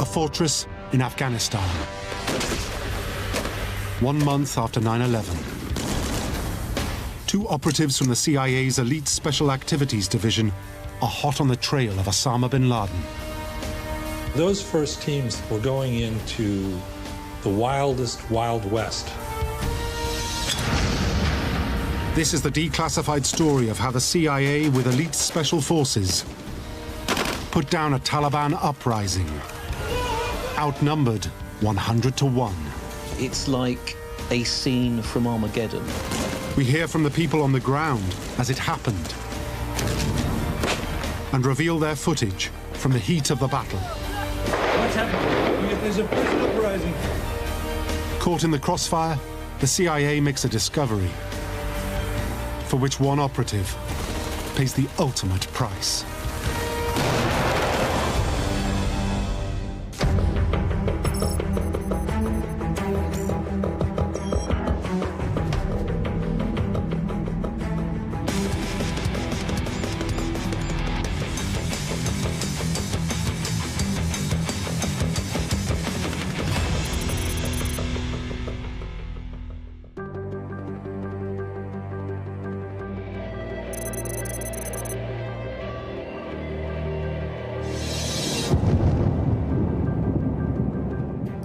a fortress in Afghanistan. 1 month after 9/11. Two operatives from the CIA's Elite Special Activities Division are hot on the trail of Osama bin Laden. Those first teams were going into the wildest Wild West. This is the declassified story of how the CIA with elite special forces put down a Taliban uprising, outnumbered 100 to 1. It's like a scene from Armageddon. We hear from the people on the ground as it happened and reveal their footage from the heat of the battle. What's happening? There's a big uprising. Caught in the crossfire, the CIA makes a discovery for which one operative pays the ultimate price.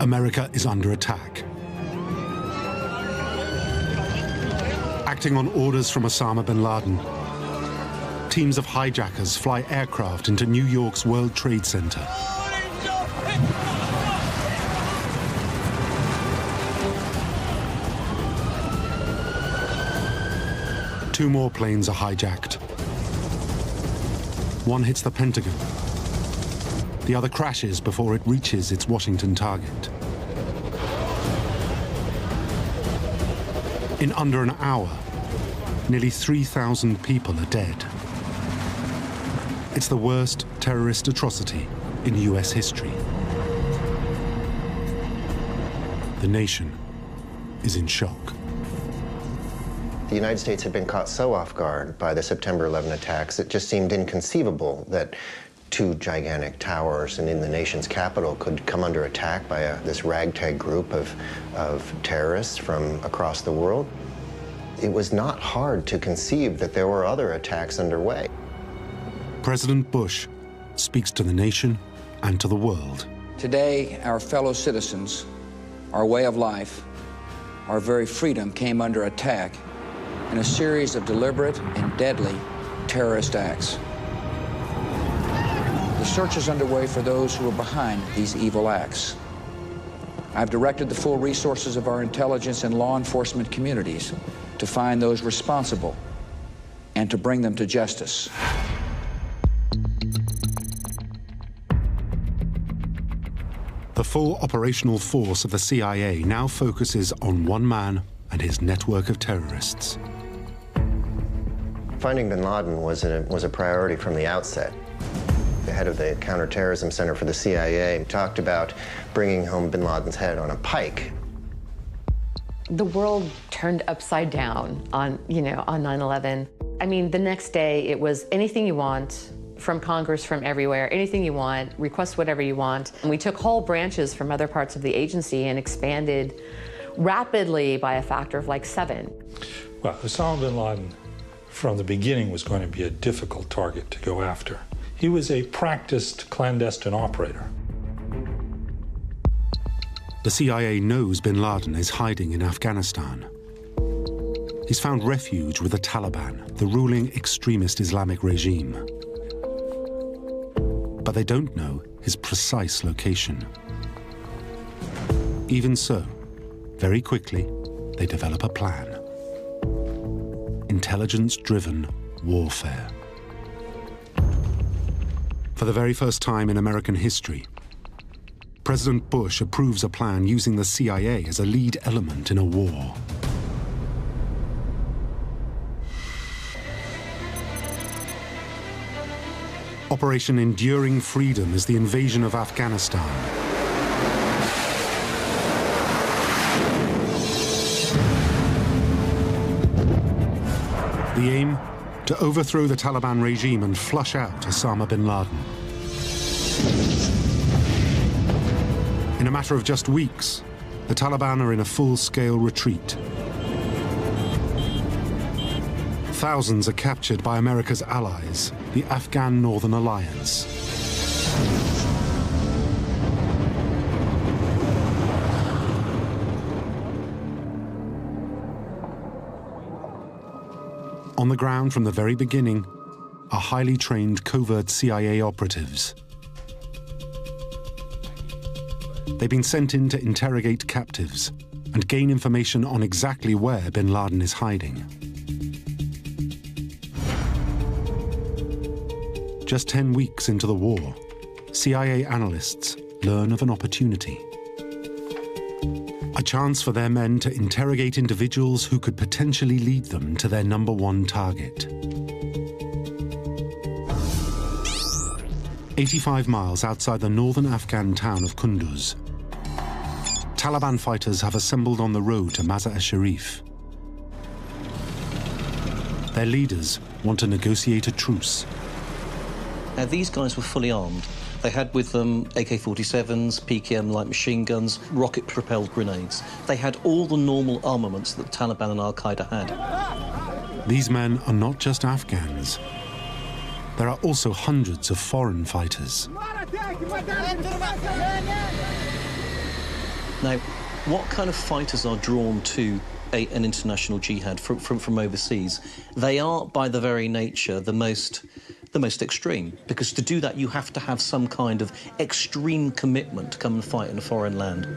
America is under attack. Acting on orders from Osama bin Laden, teams of hijackers fly aircraft into New York's World Trade Center. Two more planes are hijacked. One hits the Pentagon. The other crashes before it reaches its Washington target. In under an hour, nearly 3,000 people are dead. It's the worst terrorist atrocity in US history. The nation is in shock. The United States had been caught so off guard by the September 11 attacks, it just seemed inconceivable that two gigantic towers and in the nation's capital could come under attack by this ragtag group of terrorists from across the world. It was not hard to conceive that there were other attacks underway. President Bush speaks to the nation and to the world. Today, our fellow citizens, our way of life, our very freedom came under attack in a series of deliberate and deadly terrorist acts. The search is underway for those who are behind these evil acts. I've directed the full resources of our intelligence and law enforcement communities to find those responsible and to bring them to justice. The full operational force of the CIA now focuses on one man and his network of terrorists. Finding bin Laden was a priority from the outset. The head of the Counterterrorism Center for the CIA talked about bringing home bin Laden's head on a pike. The world turned upside down on 9/11. I mean, the next day it was anything you want from Congress, from everywhere, anything you want, request whatever you want. And we took whole branches from other parts of the agency and expanded rapidly by a factor of like 7. Well, Osama bin Laden, from the beginning, was going to be a difficult target to go after. He was a practiced clandestine operator. The CIA knows bin Laden is hiding in Afghanistan. He's found refuge with the Taliban, the ruling extremist Islamic regime. But they don't know his precise location. Even so, very quickly, they develop a plan. Intelligence-driven warfare. For the very first time in American history, President Bush approves a plan using the CIA as a lead element in a war. Operation Enduring Freedom is the invasion of Afghanistan. The aim? To overthrow the Taliban regime and flush out Osama bin Laden. a matter of just weeks, the Taliban are in a full-scale retreat. Thousands are captured by America's allies, the Afghan Northern Alliance. On the ground from the very beginning are highly trained covert CIA operatives. They've been sent in to interrogate captives and gain information on exactly where bin Laden is hiding. Just 10 weeks into the war, CIA analysts learn of an opportunity. A chance for their men to interrogate individuals who could potentially lead them to their #1 target. 85 miles outside the northern Afghan town of Kunduz, Taliban fighters have assembled on the road to Mazar-e-Sharif. Their leaders want to negotiate a truce. Now, these guys were fully armed. They had with them AK-47s, PKM light machine guns, rocket-propelled grenades. They had all the normal armaments that the Taliban and Al-Qaeda had. These men are not just Afghans. There are also hundreds of foreign fighters. Now, what kind of fighters are drawn to an international jihad from overseas? They are, by their very nature, the most extreme, because to do that you have to have some kind of extreme commitment to come and fight in a foreign land.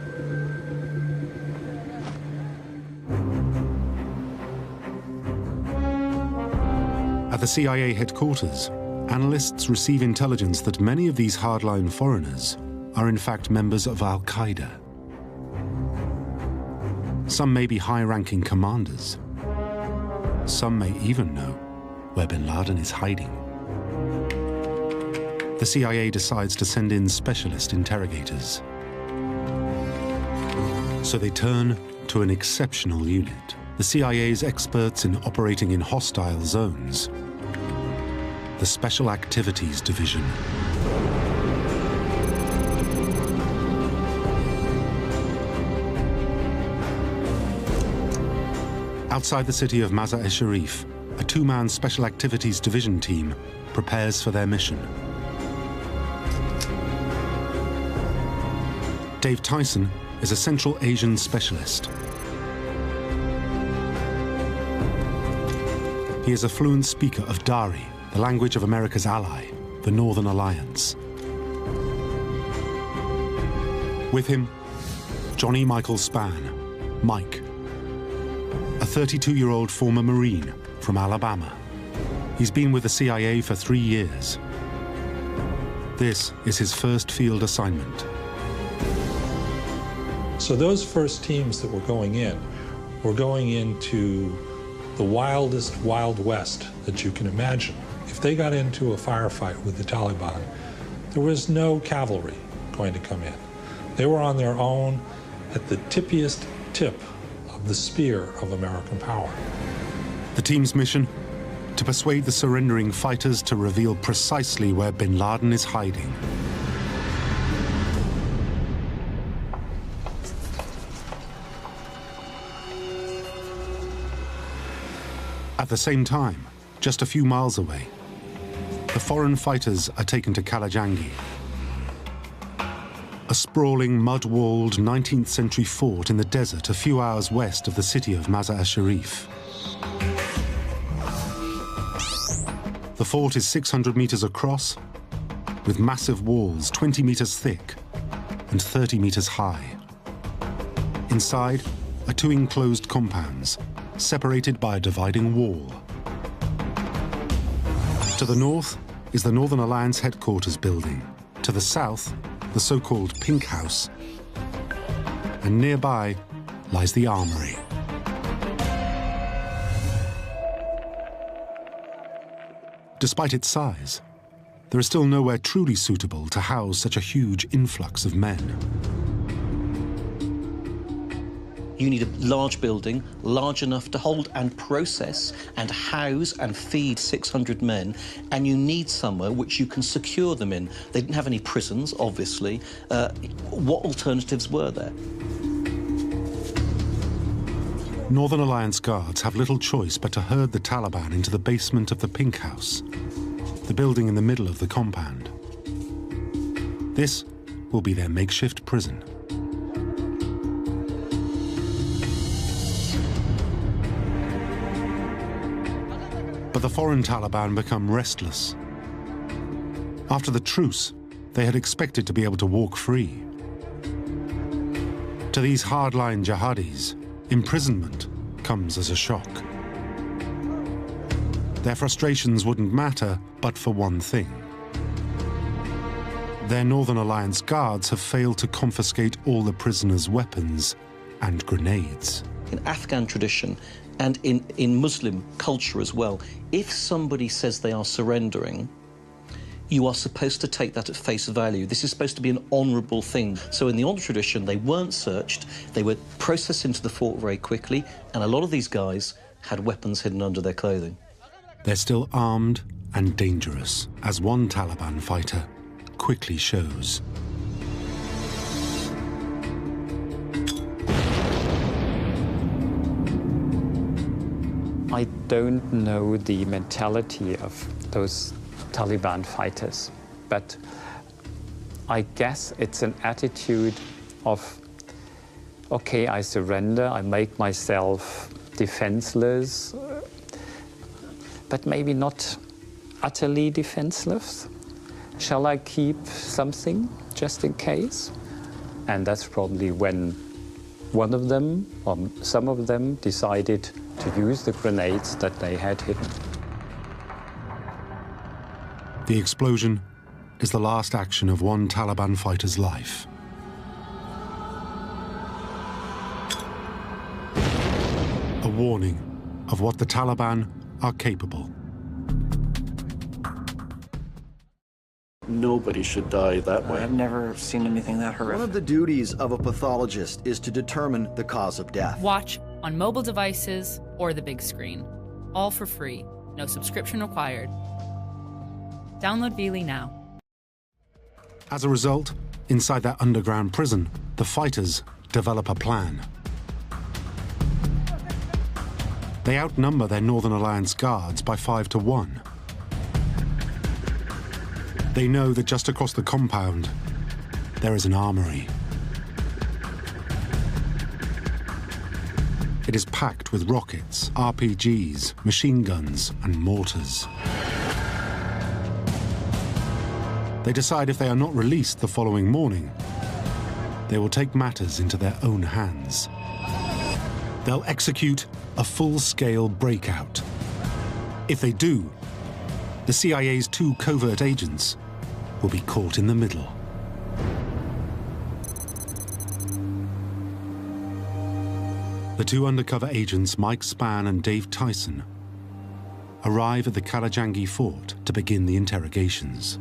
At the CIA headquarters, analysts receive intelligence that many of these hardline foreigners are in fact members of Al-Qaeda. Some may be high-ranking commanders. Some may even know where bin Laden is hiding. The CIA decides to send in specialist interrogators. So they turn to an exceptional unit, the CIA's experts in operating in hostile zones, the Special Activities Division. Outside the city of Mazar-e-Sharif, a two-man Special Activities Division team prepares for their mission. Dave Tyson is a Central Asian specialist. He is a fluent speaker of Dari, the language of America's ally, the Northern Alliance. With him, Johnny Michael Spann, Mike, a 32-year-old former Marine from Alabama. He's been with the CIA for 3 years. This is his first field assignment. So those first teams that were going into the wildest Wild West that you can imagine. If they got into a firefight with the Taliban, there was no cavalry going to come in. They were on their own at the tippiest tip of the spear of American power. The team's mission? To persuade the surrendering fighters to reveal precisely where bin Laden is hiding. At the same time, just a few miles away, the foreign fighters are taken to Kalajangi, a sprawling, mud-walled 19th century fort in the desert a few hours west of the city of Mazar-e-Sharif. The fort is 600 meters across, with massive walls 20 meters thick and 30 meters high. Inside are 2 enclosed compounds, separated by a dividing wall. To the north is the Northern Alliance headquarters building. To the south, the so-called Pink House. And nearby lies the armory. Despite its size, there is still nowhere truly suitable to house such a huge influx of men. You need a large building, large enough to hold and process and house and feed 600 men, and you need somewhere which you can secure them in. They didn't have any prisons, obviously. What alternatives were there? Northern Alliance guards have little choice but to herd the Taliban into the basement of the Pink House, the building in the middle of the compound. This will be their makeshift prison. But the foreign Taliban become restless. After the truce, they had expected to be able to walk free. To these hardline jihadis, imprisonment comes as a shock. Their frustrations wouldn't matter but for one thing. Their Northern Alliance guards have failed to confiscate all the prisoners' weapons and grenades. In Afghan tradition and in Muslim culture as well, if somebody says they are surrendering, you are supposed to take that at face value. This is supposed to be an honourable thing. So in the old tradition, they weren't searched, they were processed into the fort very quickly, and a lot of these guys had weapons hidden under their clothing. They're still armed and dangerous, as one Taliban fighter quickly shows. I don't know the mentality of those Taliban fighters, but I guess it's an attitude of, okay, I surrender, I make myself defenseless, but maybe not utterly defenseless. Shall I keep something just in case? And that's probably when one of them, or some of them, decided to use the grenades that they had hidden. The explosion is the last action of one Taliban fighter's life. A warning of what the Taliban are capable. Nobody should die that way. I've never seen anything that horrific. One of the duties of a pathologist is to determine the cause of death. Watch on mobile devices or the big screen. All for free. No subscription required. Download Veely now. As a result, inside that underground prison, the fighters develop a plan. They outnumber their Northern Alliance guards by 5 to 1. They know that just across the compound, there is an armory. It is packed with rockets, RPGs, machine guns, and mortars. They decide if they are not released the following morning, they will take matters into their own hands. They'll execute a full-scale breakout. If they do, the CIA's 2 covert agents will be caught in the middle. The 2 undercover agents, Mike Spann and Dave Tyson, arrive at the Karajangi fort to begin the interrogations.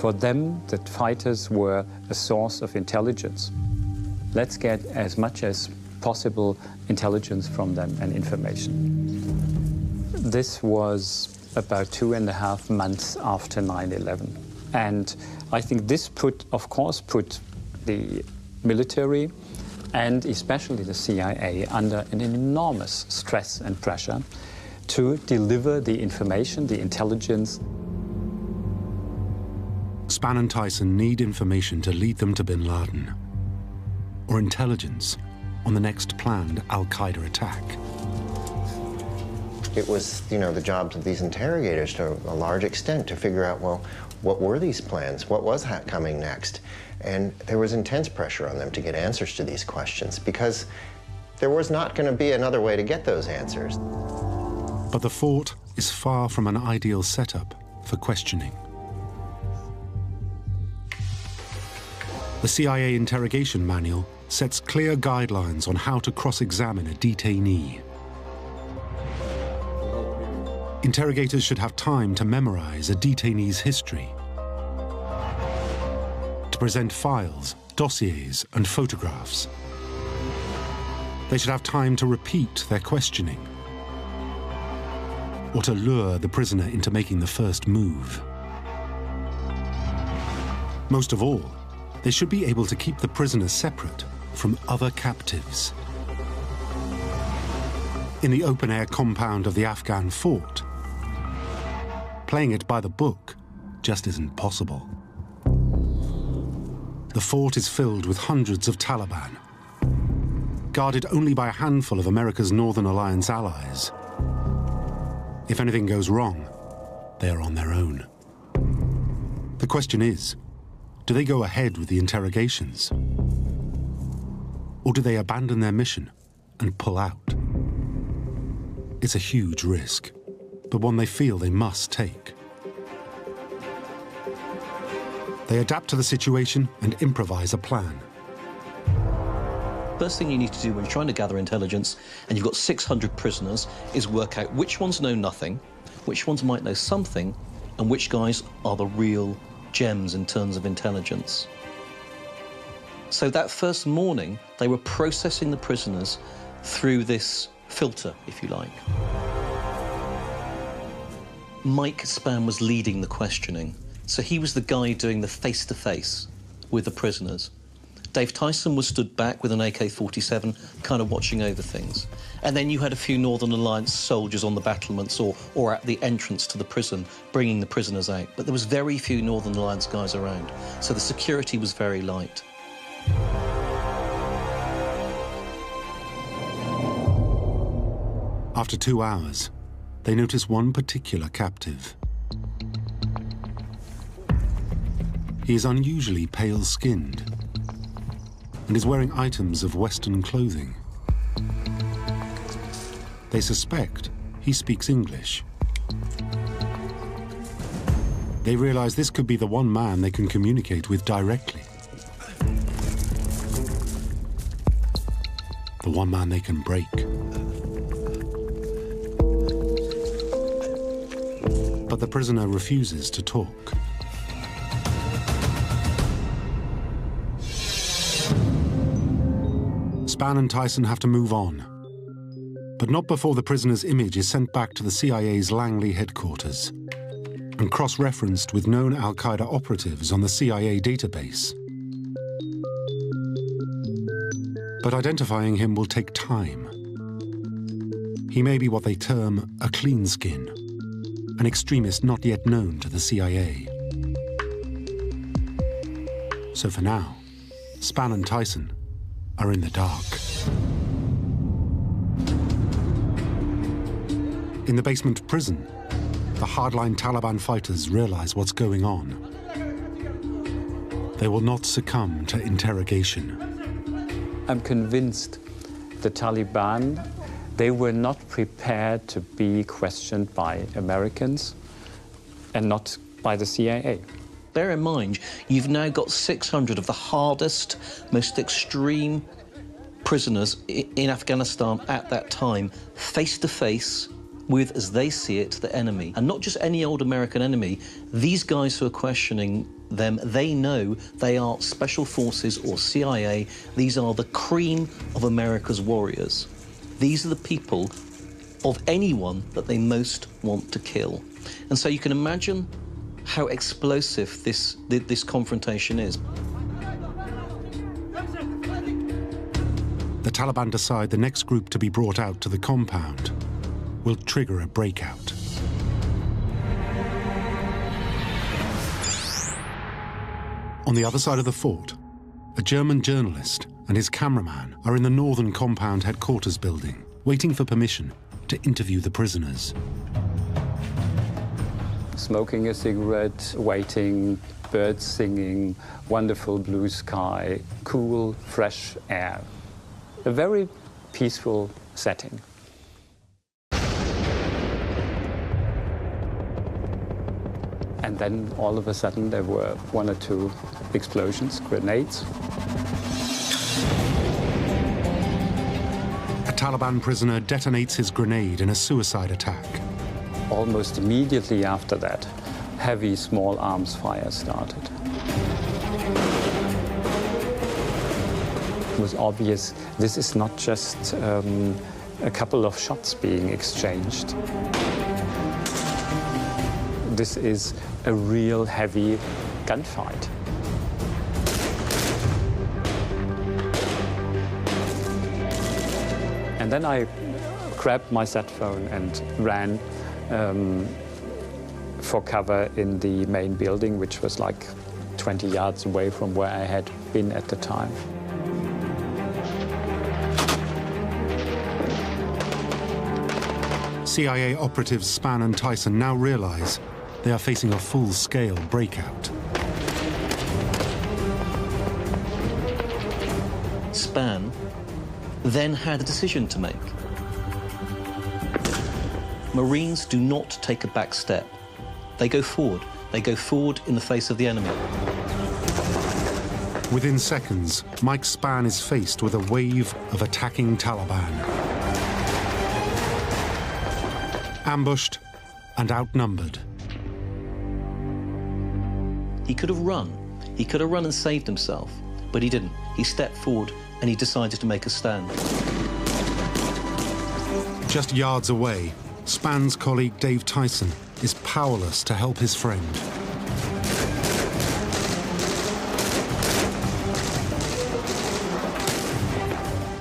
For them, the fighters were a source of intelligence. Let's get as much as possible intelligence from them and information. This was about 2.5 months after 9/11. And I think this of course, put the military and especially the CIA under an enormous stress and pressure to deliver the information, the intelligence. Spann and Tyson need information to lead them to bin Laden, or intelligence on the next planned al-Qaeda attack. It was, the jobs of these interrogators to a large extent to figure out, well, what were these plans? What was coming next? And there was intense pressure on them to get answers to these questions because there was not going to be another way to get those answers. But the fort is far from an ideal setup for questioning. The CIA interrogation manual sets clear guidelines on how to cross-examine a detainee. Interrogators should have time to memorize a detainee's history, to present files, dossiers, and photographs. They should have time to repeat their questioning, or to lure the prisoner into making the first move. Most of all, they should be able to keep the prisoner separate from other captives. In the open-air compound of the Afghan fort, playing it by the book just isn't possible. The fort is filled with hundreds of Taliban, guarded only by a handful of America's Northern Alliance allies. If anything goes wrong, they are on their own. The question is, do they go ahead with the interrogations? Or do they abandon their mission and pull out? It's a huge risk, but one they feel they must take. They adapt to the situation and improvise a plan. First thing you need to do when you're trying to gather intelligence and you've got 600 prisoners is work out which ones know nothing, which ones might know something, and which guys are the real gems in terms of intelligence. So that first morning, they were processing the prisoners through this filter, if you like. Mike Spann was leading the questioning. So he was the guy doing the face-to-face with the prisoners. Dave Tyson was stood back with an AK-47, kind of watching over things. And then you had a few Northern Alliance soldiers on the battlements or at the entrance to the prison, bringing the prisoners out. But there was very few Northern Alliance guys around, so the security was very light. After 2 hours, they notice one particular captive. He is unusually pale-skinned and is wearing items of Western clothing. They suspect he speaks English. They realize this could be the one man they can communicate with directly. The one man they can break. But the prisoner refuses to talk. Spann and Tyson have to move on, but not before the prisoner's image is sent back to the CIA's Langley headquarters and cross-referenced with known al-Qaeda operatives on the CIA database. But identifying him will take time. He may be what they term a clean skin, an extremist not yet known to the CIA. So for now, Spann and Tyson are in the dark. In the basement prison, the hardline Taliban fighters realize what's going on. They will not succumb to interrogation. I'm convinced the Taliban, they were not prepared to be questioned by Americans and not by the CIA. Bear in mind, you've now got 600 of the hardest, most extreme prisoners in Afghanistan at that time, face-to-face with, as they see it, the enemy. And not just any old American enemy. These guys who are questioning them, they know they are special forces or CIA. These are the cream of America's warriors. These are the people of anyone that they most want to kill. And so you can imagine how explosive this confrontation is. The Taliban decide the next group to be brought out to the compound will trigger a breakout. On the other side of the fort, a German journalist and his cameraman are in the northern compound headquarters building, waiting for permission to interview the prisoners. Smoking a cigarette, waiting, birds singing, wonderful blue sky, cool, fresh air. A very peaceful setting. And then all of a sudden there were 1 or 2 explosions, grenades. A Taliban prisoner detonates his grenade in a suicide attack. Almost immediately after that, heavy small arms fire started. It was obvious this is not just a couple of shots being exchanged. This is a real heavy gunfight. And then I grabbed my sat phone and ran for cover in the main building, which was like 20 yards away from where I had been at the time. CIA operatives Spann and Tyson now realize they are facing a full-scale breakout. Spann then had a decision to make. Marines do not take a back step. They go forward. They go forward in the face of the enemy. Within seconds, Mike Spann is faced with a wave of attacking Taliban. Ambushed and outnumbered. He could have run. He could have run and saved himself, but he didn't. He stepped forward and he decided to make a stand. Just yards away, Spann's colleague Dave Tyson is powerless to help his friend.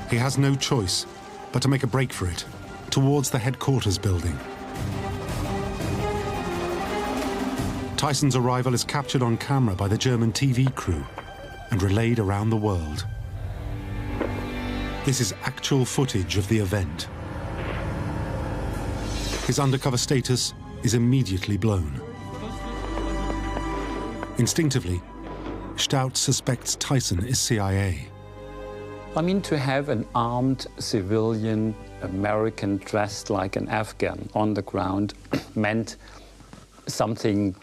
He has no choice but to make a break for it, towards the headquarters building. Tyson's arrival is captured on camera by the German TV crew and relayed around the world. This is actual footage of the event. His undercover status is immediately blown. Instinctively, Stout suspects Tyson is CIA. I mean, to have an armed civilian American dressed like an Afghan on the ground meant something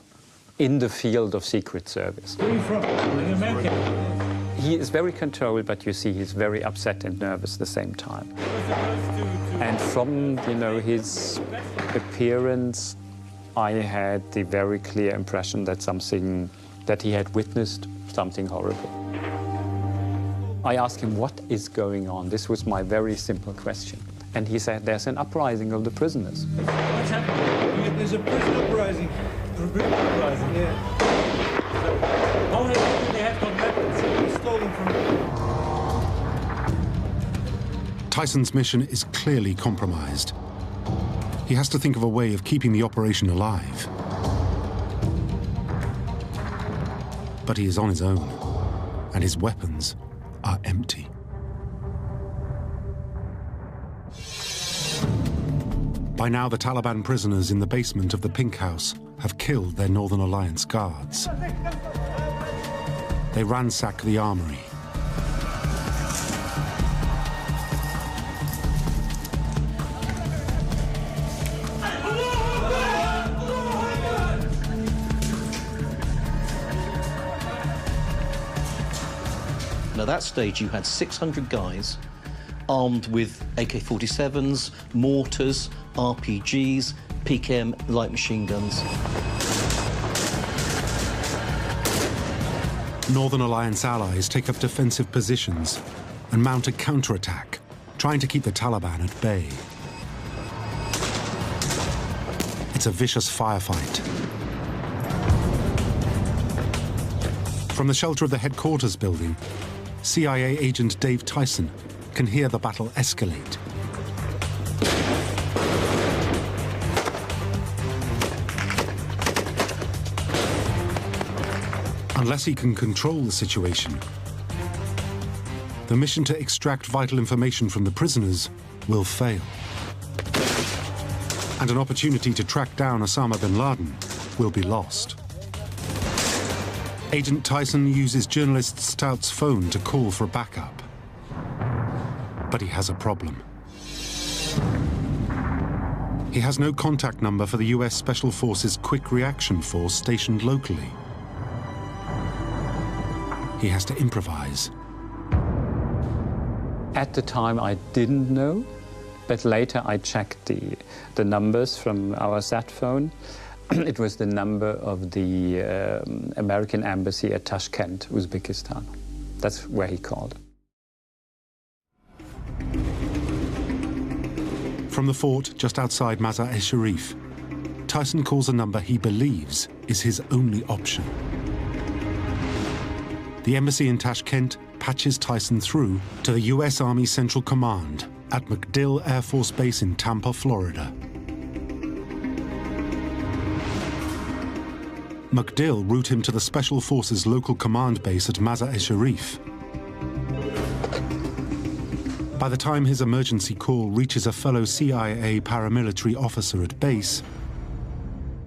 in the field of Secret Service. Where are you from? Are you American? He is very controlled, but you see he's very upset and nervous at the same time. And from, you know, his appearance, I had the very clear impression that he had witnessed something horrible. I asked him, what is going on? This was my very simple question. And he said, there's an uprising of the prisoners. What's happening? There's a prison uprising. A prison uprising, yeah. So, how do they have got weapons? They stole them from them. Tyson's mission is clearly compromised. He has to think of a way of keeping the operation alive. But he is on his own, and his weapons are empty. By now, the Taliban prisoners in the basement of the Pink House have killed their Northern Alliance guards. They ransack the armory. Now, at that stage, you had 600 guys armed with AK-47s, mortars, RPGs, PKM light machine guns. Northern Alliance allies take up defensive positions and mount a counterattack, trying to keep the Taliban at bay. It's a vicious firefight. From the shelter of the headquarters building, CIA agent Dave Tyson can hear the battle escalate. Unless he can control the situation, the mission to extract vital information from the prisoners will fail. And an opportunity to track down Osama bin Laden will be lost. Agent Tyson uses journalist Stout's phone to call for backup. But he has a problem. He has no contact number for the US Special Forces Quick Reaction Force stationed locally. He has to improvise. At the time, I didn't know, but later I checked the numbers from our sat phone. It was the number of the American embassy at Tashkent, Uzbekistan. That's where he called. From the fort just outside Mazar-e-Sharif, Tyson calls a number he believes is his only option. The embassy in Tashkent patches Tyson through to the US Army Central Command at MacDill Air Force Base in Tampa, Florida. MacDill route him to the Special Forces local command base at Mazar-e-Sharif. By the time his emergency call reaches a fellow CIA paramilitary officer at base,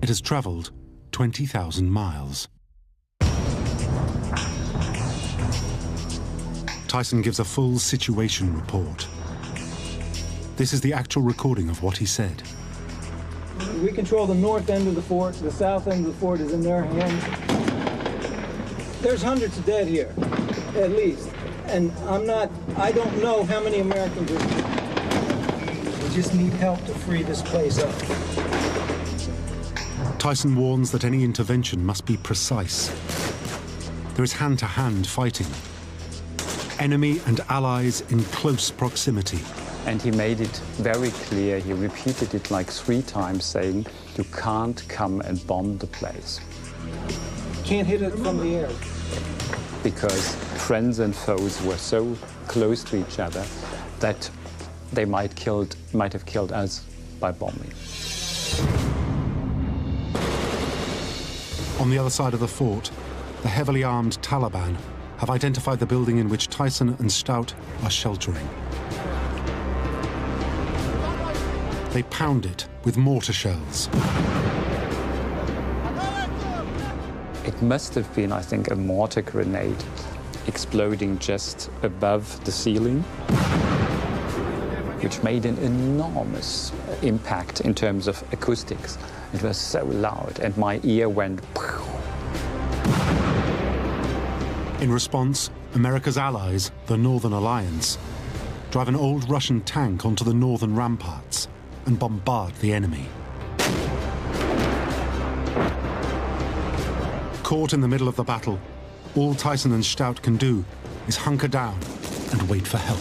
it has traveled 20,000 miles. Tyson gives a full situation report. This is the actual recording of what he said. We control the north end of the fort. The south end of the fort is in their hands. There's hundreds of dead here, at least. And I don't know how many Americans are here. We just need help to free this place up. Tyson warns that any intervention must be precise. There is hand-to-hand fighting. Enemy and allies in close proximity. And he made it very clear, he repeated it like 3 times, saying, you can't come and bomb the place. Can't hit it from the air. Because friends and foes were so close to each other that they might have killed us by bombing. On the other side of the fort, the heavily armed Taliban have identified the building in which Tyson and Stout are sheltering. They pound it with mortar shells. It must have been, I think, a mortar grenade exploding just above the ceiling, which made an enormous impact in terms of acoustics. It was so loud, and my ear went... In response, America's allies, the Northern Alliance, drive an old Russian tank onto the northern ramparts and bombard the enemy. Caught in the middle of the battle, all Tyson and Stout can do is hunker down and wait for help.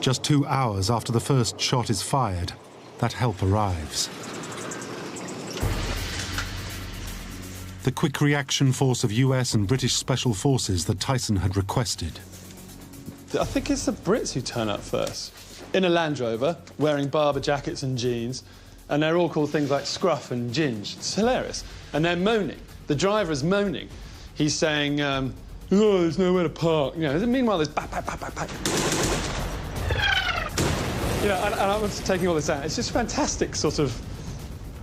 Just 2 hours after the first shot is fired, that help arrives. The quick reaction force of US and British special forces that Tyson had requested. I think it's the Brits who turn up first. In a Land Rover, wearing Barber jackets and jeans, and they're all called things like Scruff and Ginge. It's hilarious. And they're moaning. The driver is moaning. He's saying, oh, there's nowhere to park. You know, meanwhile, there's bap, bap, bap, bap, bap. You know, and I was taking all this out. It's just fantastic, sort of,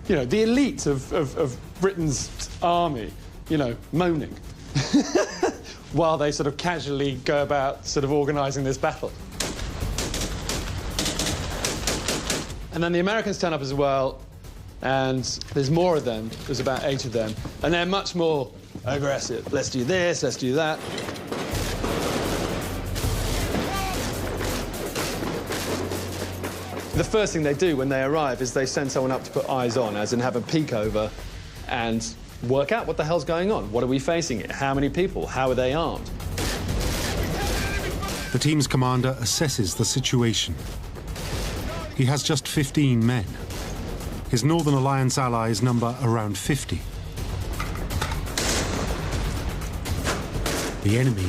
you know, the elite of Britain's army, you know, moaning, while they sort of casually go about sort of organising this battle. And then the Americans turn up as well, and there's more of them. There's about 8 of them, and they're much more aggressive. Let's do this, let's do that. The first thing they do when they arrive is they send someone up to put eyes on, as in have a peek over and work out what the hell's going on. What are we facing here? How many people? How are they armed? The team's commander assesses the situation. He has just 15 men. His Northern Alliance allies number around 50. The enemy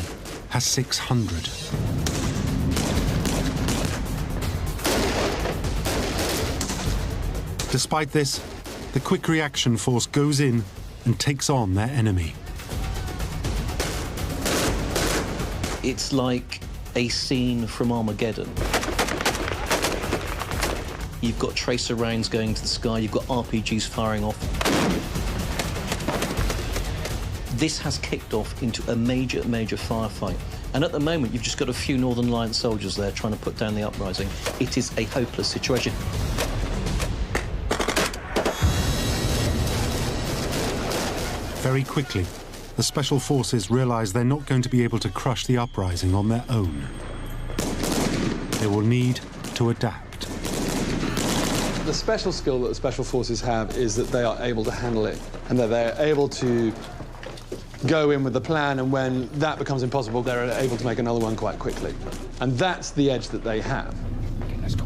has 600. Despite this, the quick reaction force goes in and takes on their enemy. It's like a scene from Armageddon. You've got tracer rounds going into the sky, you've got RPGs firing off. This has kicked off into a major firefight. And at the moment, you've just got a few Northern Alliance soldiers there trying to put down the uprising. It is a hopeless situation. Very quickly, the Special Forces realize they're not going to be able to crush the uprising on their own. They will need to adapt. The special skill that the Special Forces have is that they are able to handle it, and that they are able to go in with the plan, and when that becomes impossible, they're able to make another one quite quickly. And that's the edge that they have. Okay, let's go.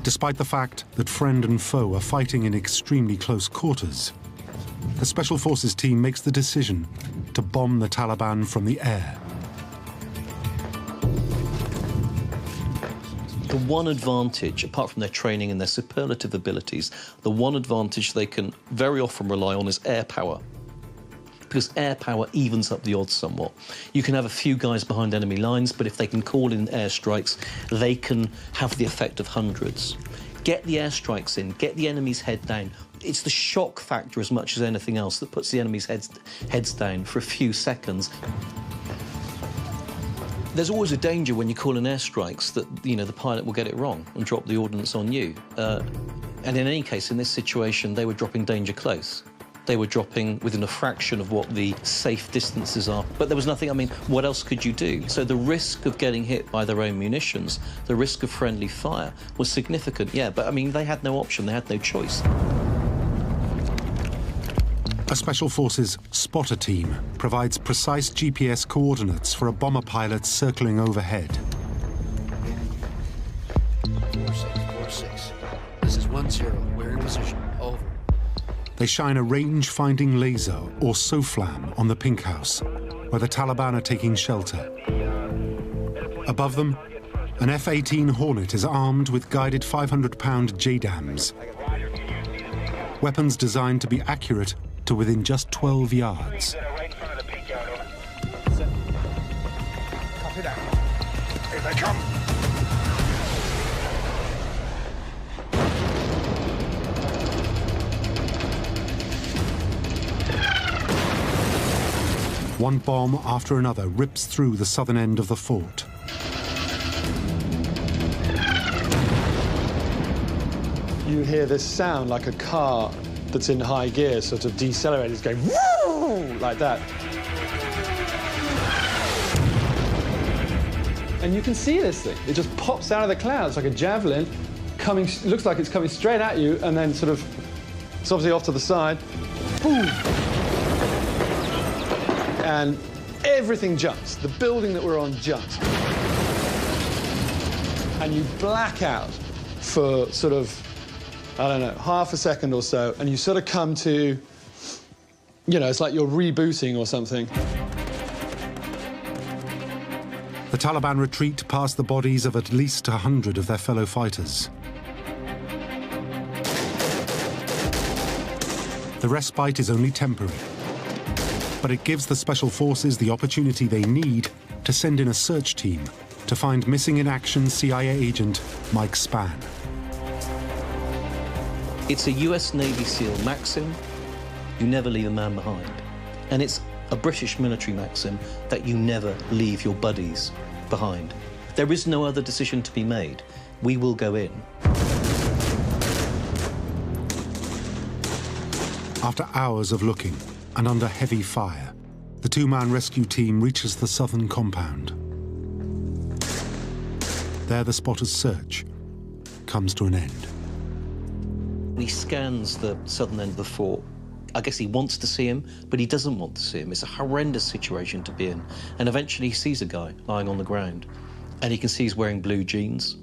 Despite the fact that friend and foe are fighting in extremely close quarters, the Special Forces team makes the decision to bomb the Taliban from the air. The one advantage, apart from their training and their superlative abilities, the one advantage they can very often rely on is air power. Because air power evens up the odds somewhat. You can have a few guys behind enemy lines, but if they can call in airstrikes, they can have the effect of hundreds. Get the airstrikes in, get the enemy's head down. It's the shock factor as much as anything else that puts the enemy's heads down for a few seconds. There's always a danger when you call in airstrikes that, you know, the pilot will get it wrong and drop the ordnance on you. And in any case, in this situation, they were dropping danger close. They were dropping within a fraction of what the safe distances are. But there was nothing, I mean, what else could you do? So the risk of getting hit by their own munitions, the risk of friendly fire was significant, yeah. But, I mean, they had no option, they had no choice. A Special Forces spotter team provides precise GPS coordinates for a bomber pilot circling overhead. 4646. This is 10. We're in position. Over. They shine a range-finding laser, or SOFLAM, on the pink house, where the Taliban are taking shelter. Above them, an F-18 Hornet is armed with guided 500-pound JDAMs, weapons designed to be accurate to within just 12 yards. Copy that. Here they come. One bomb after another rips through the southern end of the fort. You hear this sound like a car that's in high gear, sort of decelerating, it's going woo, like that. And you can see this thing. It just pops out of the clouds like a javelin, coming, looks like it's coming straight at you, and then sort of, it's obviously off to the side. Boom. And everything jumps. The building that we're on jumps. And you black out for sort of, I don't know, half a second or so, and you sort of come to, you know, it's like you're rebooting or something. The Taliban retreat past the bodies of at least 100 of their fellow fighters. The respite is only temporary, but it gives the Special Forces the opportunity they need to send in a search team to find missing-in-action CIA agent Mike Spann. It's a US Navy SEAL maxim, you never leave a man behind. And it's a British military maxim that you never leave your buddies behind. There is no other decision to be made. We will go in. After hours of looking and under heavy fire, the two-man rescue team reaches the southern compound. There, the spotter's search comes to an end. He scans the southern end of the fort. I guess he wants to see him, but he doesn't want to see him. It's a horrendous situation to be in. And eventually he sees a guy lying on the ground, and he can see he's wearing blue jeans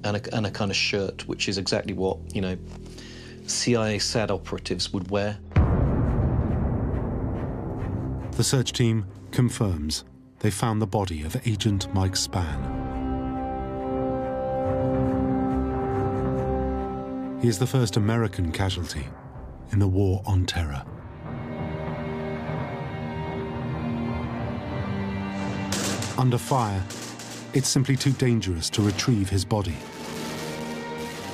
and a kind of shirt, which is exactly what, you know, CIA SAD operatives would wear. The search team confirms they found the body of Agent Mike Spann. He is the first American casualty in the war on terror. Under fire, it's simply too dangerous to retrieve his body.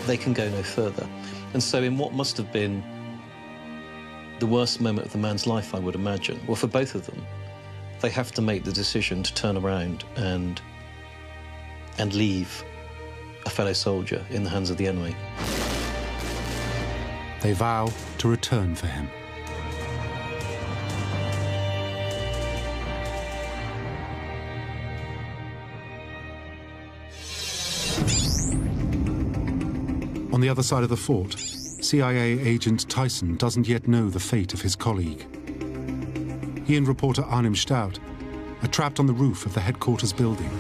They can go no further. And so in what must have been the worst moment of the man's life, I would imagine, well, for both of them, they have to make the decision to turn around and leave a fellow soldier in the hands of the enemy. They vow to return for him. On the other side of the fort, CIA agent Tyson doesn't yet know the fate of his colleague. He and reporter Arnim Stout are trapped on the roof of the headquarters building.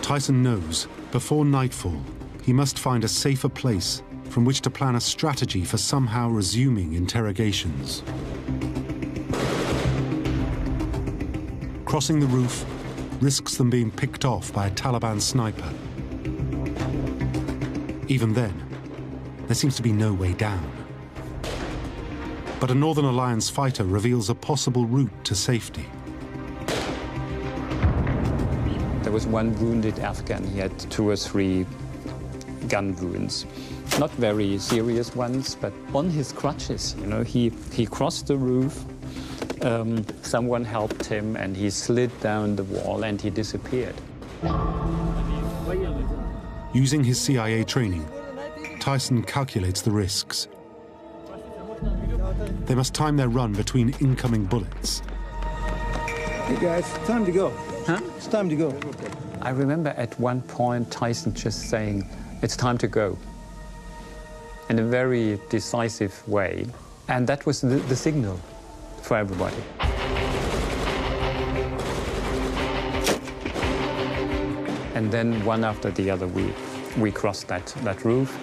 Tyson knows, before nightfall, he must find a safer place from which to plan a strategy for somehow resuming interrogations. Crossing the roof risks them being picked off by a Taliban sniper. Even then, there seems to be no way down. But a Northern Alliance fighter reveals a possible route to safety. There was one wounded Afghan. He had 2 or 3 gun wounds. Not very serious ones, but on his crutches, you know, he crossed the roof. Someone helped him, and he slid down the wall, and he disappeared. Using his CIA training, Tyson calculates the risks. They must time their run between incoming bullets. Hey guys, time to go. Huh? It's time to go. I remember at one point Tyson just saying, "It's time to go," in a very decisive way. And that was the signal for everybody. And then one after the other, we crossed that roof.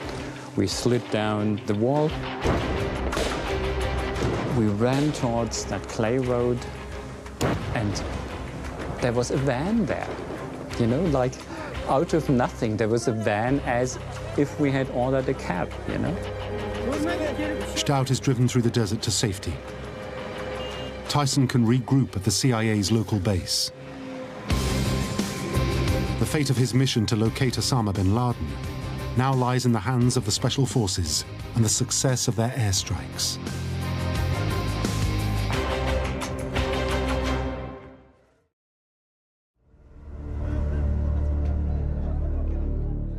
We slid down the wall. We ran towards that clay road, and there was a van there. You know, like out of nothing, there was a van as if we had ordered a cab, you know? Stout is driven through the desert to safety. Tyson can regroup at the CIA's local base. The fate of his mission to locate Osama bin Laden now lies in the hands of the Special Forces and the success of their airstrikes.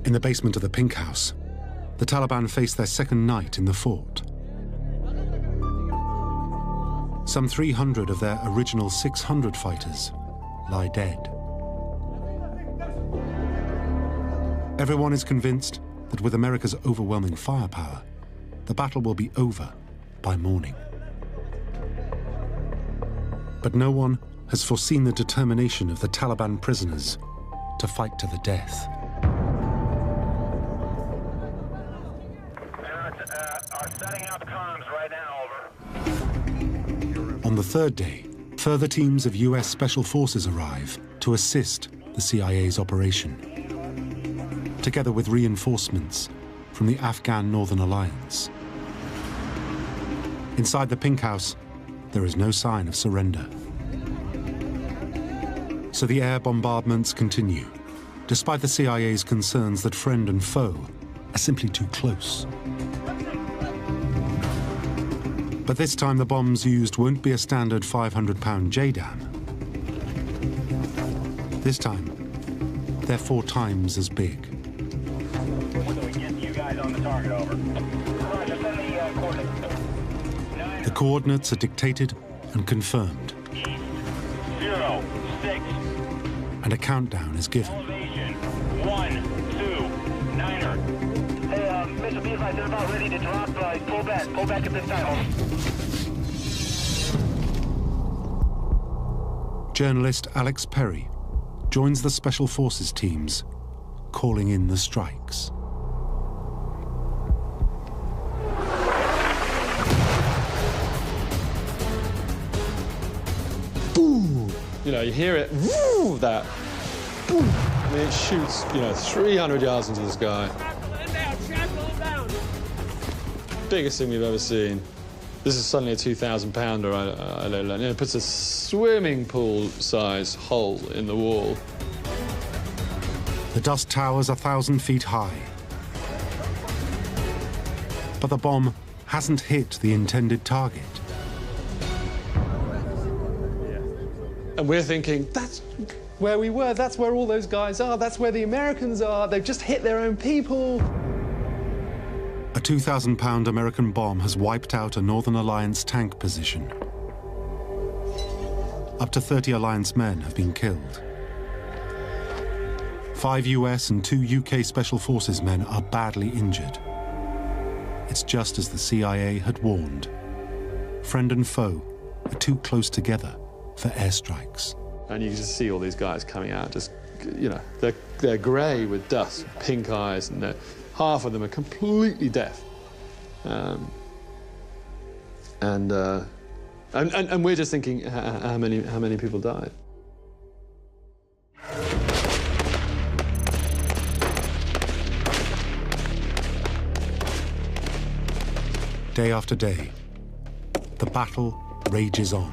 In the basement of the Pink House, the Taliban face their second night in the fort. Some 300 of their original 600 fighters lie dead. Everyone is convinced that with America's overwhelming firepower, the battle will be over by morning. But no one has foreseen the determination of the Taliban prisoners to fight to the death. Setting up comms right now, over. On the third day, further teams of US Special Forces arrive to assist the CIA's operation, together with reinforcements from the Afghan Northern Alliance. Inside the Pink House, there is no sign of surrender. So the air bombardments continue, despite the CIA's concerns that friend and foe are simply too close. But this time the bombs used won't be a standard 500-pound JDAM. This time, they're 4 times as big. The coordinates are dictated and confirmed. 0, 6. And a countdown is given. 1, 2, 9er. Hey, Mr. B-5, they're about ready to drop. Pull back at this time. Journalist Alex Perry joins the Special Forces teams, calling in the strikes. Boom! You know, you hear it, woo, that. Boom! I mean, it shoots, 300 yards into the sky. Biggest thing we've ever seen. This is suddenly a 2,000-pounder, I learned. It puts a swimming pool-size hole in the wall. The dust towers 1,000 feet high. But the bomb hasn't hit the intended target. And we're thinking, that's where we were, that's where all those guys are, that's where the Americans are, they've just hit their own people. A 2,000-pound American bomb has wiped out a Northern Alliance tank position. Up to 30 alliance men have been killed. 5 US and 2 UK Special Forces men are badly injured. It's just as the CIA had warned. Friend and foe are too close together for airstrikes. And you can just see all these guys coming out, just, you know, they're grey with dust, pink eyes, and half of them are completely deaf. And we're just thinking, how many people died? Day after day, the battle rages on.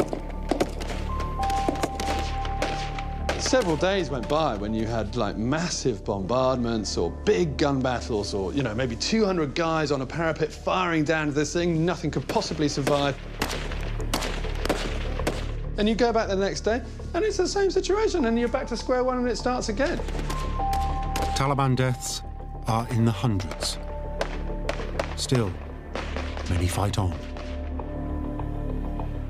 Several days went by when you had like massive bombardments or big gun battles or, you know, maybe 200 guys on a parapet firing down this thing. Nothing could possibly survive. And you go back the next day and it's the same situation and you're back to square one and it starts again. Taliban deaths are in the hundreds. Still, many fight on.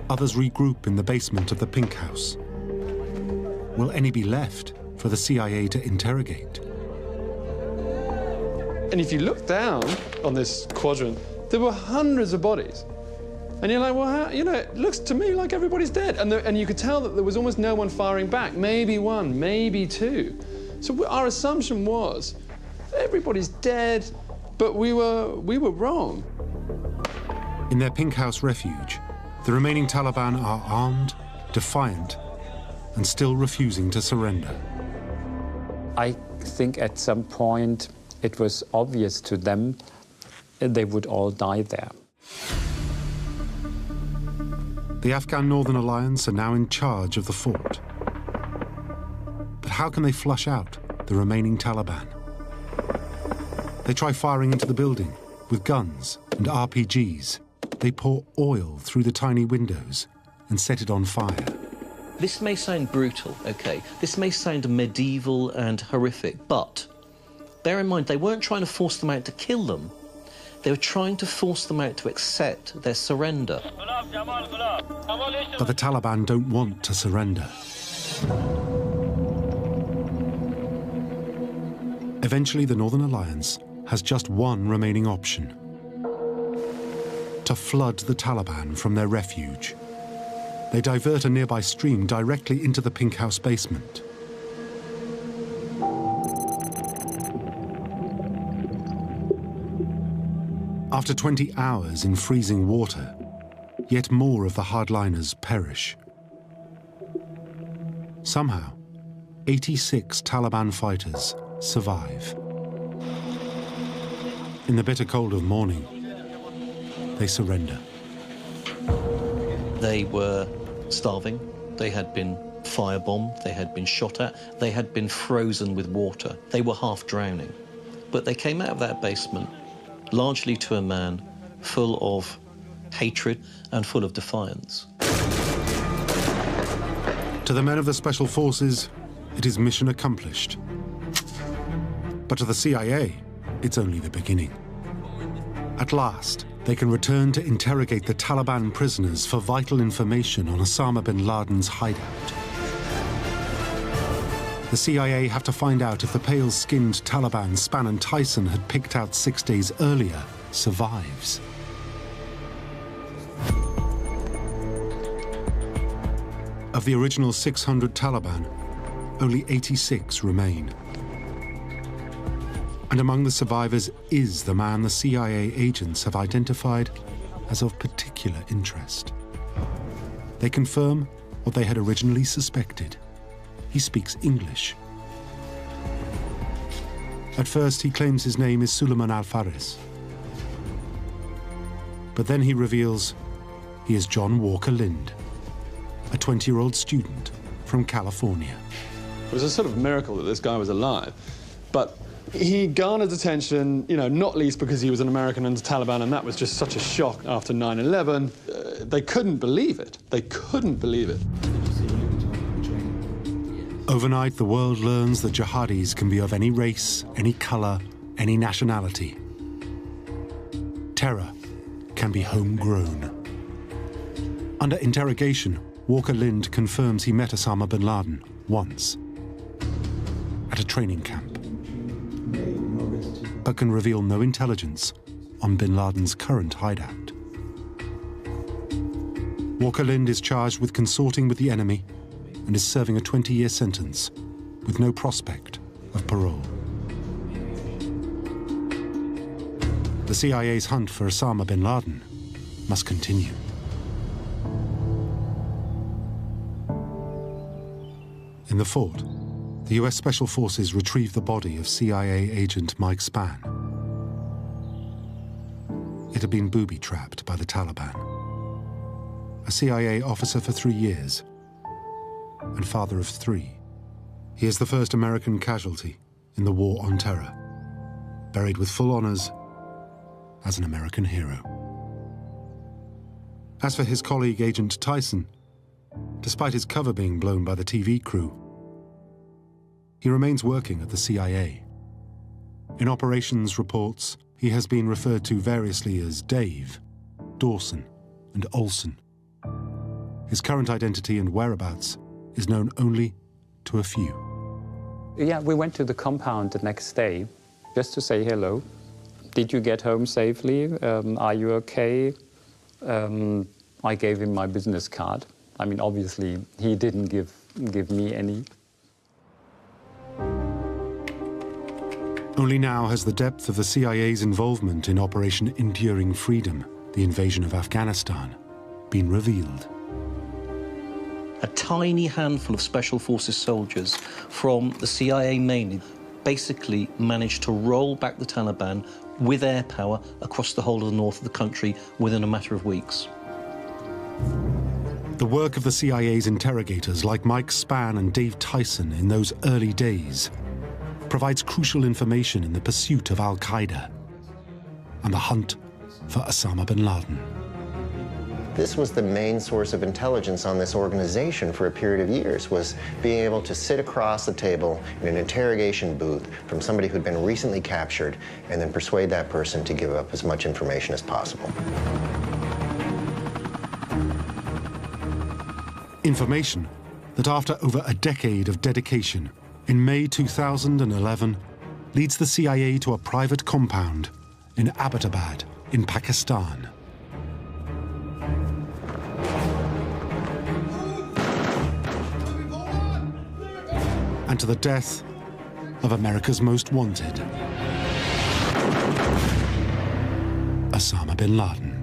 Others regroup in the basement of the Pink House. Will any be left for the CIA to interrogate? And if you look down on this quadrant, there were hundreds of bodies. And you're like, well, how, you know, it looks to me like everybody's dead. And you could tell that there was almost no one firing back. Maybe one, maybe two. So our assumption was everybody's dead, but we were wrong. In their Pink House refuge, the remaining Taliban are armed, defiant, and still refusing to surrender. I think at some point it was obvious to them they would all die there. The Afghan Northern Alliance are now in charge of the fort. But how can they flush out the remaining Taliban? They try firing into the building with guns and RPGs. They pour oil through the tiny windows and set it on fire. This may sound brutal, OK? This may sound medieval and horrific, but bear in mind, they weren't trying to force them out to kill them. They were trying to force them out to accept their surrender. But the Taliban don't want to surrender. Eventually, the Northern Alliance has just one remaining option: to flood the Taliban from their refuge. They divert a nearby stream directly into the Pink House basement. After 20 hours in freezing water, yet more of the hardliners perish. Somehow, 86 Taliban fighters survive. In the bitter cold of morning, they surrender. They were starving, they had been firebombed, they had been shot at, they had been frozen with water. They were half drowning. But they came out of that basement largely to a man full of hatred and full of defiance. To the men of the Special Forces, it is mission accomplished. But to the CIA, it's only the beginning. At last, they can return to interrogate the Taliban prisoners for vital information on Osama bin Laden's hideout. The CIA have to find out if the pale-skinned Taliban Spann and Tyson had picked out 6 days earlier survives. Of the original 600 Taliban, only 86 remain. And among the survivors is the man the CIA agents have identified as of particular interest. They confirm what they had originally suspected. He speaks English. At first, he claims his name is Suleiman Al-Faris. But then he reveals he is John Walker Lind, a 20-year-old student from California. It was a sort of miracle that this guy was alive, but he garnered attention, you know, not least because he was an American under Taliban, and that was just such a shock after 9/11. They couldn't believe it. They couldn't believe it. Overnight, the world learns that jihadis can be of any race, any color, any nationality. Terror can be homegrown. Under interrogation, Walker Lind confirms he met Osama bin Laden once at a training camp, but can reveal no intelligence on bin Laden's current hideout. Walker Lind is charged with consorting with the enemy and is serving a 20-year sentence with no prospect of parole. The CIA's hunt for Osama bin Laden must continue. In the fort, the US Special Forces retrieve the body of CIA agent Mike Spann. It had been booby-trapped by the Taliban. A CIA officer for 3 years and father of 3. He is the first American casualty in the War on Terror, buried with full honors as an American hero. As for his colleague, Agent Tyson, despite his cover being blown by the TV crew, he remains working at the CIA. In operations reports, he has been referred to variously as Dave, Dawson, and Olson. His current identity and whereabouts is known only to a few. Yeah, we went to the compound the next day just to say hello. Did you get home safely? Are you okay? I gave him my business card. I mean, obviously, he didn't give me any. Only now has the depth of the CIA's involvement in Operation Enduring Freedom, the invasion of Afghanistan, been revealed. A tiny handful of Special Forces soldiers from the CIA mainly basically managed to roll back the Taliban with air power across the whole of the north of the country within a matter of weeks. The work of the CIA's interrogators like Mike Spann and Dave Tyson in those early days provides crucial information in the pursuit of Al-Qaeda and the hunt for Osama bin Laden. This was the main source of intelligence on this organization for a period of years, was being able to sit across the table in an interrogation booth from somebody who'd been recently captured and then persuade that person to give up as much information as possible. Information that after over a decade of dedication, in May 2011, leads the CIA to a private compound in Abbottabad in Pakistan. And to the death of America's most wanted, Osama bin Laden.